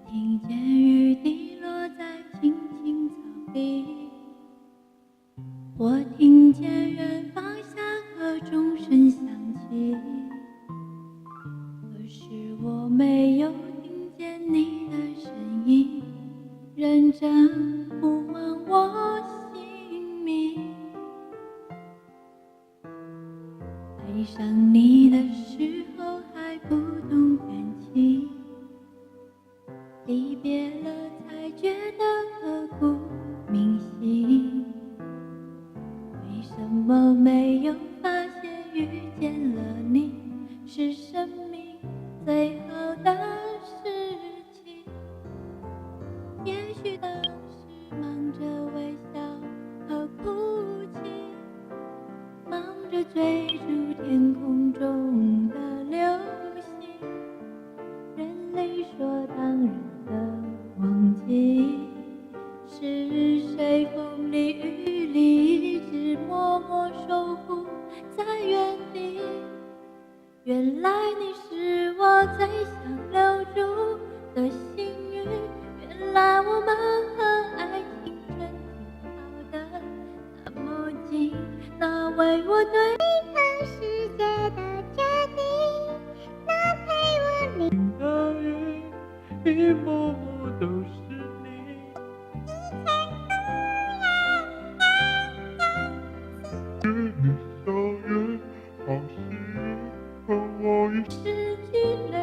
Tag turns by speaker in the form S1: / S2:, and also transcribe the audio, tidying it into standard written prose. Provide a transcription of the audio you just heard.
S1: 听见雨滴落在青青草地，我听见远方下课钟声响起，可是我没有听见你的声音，认真呼唤我姓名。爱上你的时候还不懂感情，离别了才觉得刻骨铭心。为什么没有发现遇见了你是生命最好的事情？也许当时忙着微笑和哭泣，忙着追逐天空中的流星，人类说当然的忘记，是谁风里雨里一直默默守护在原地。原来你是我最想留住的幸运，原来我们和爱青春挺好的，那么近，那为我对抗世界的决定，那陪我淋
S2: 的雨，一幕幕都是你。与你相约，好幸运和我一起。
S1: 失去了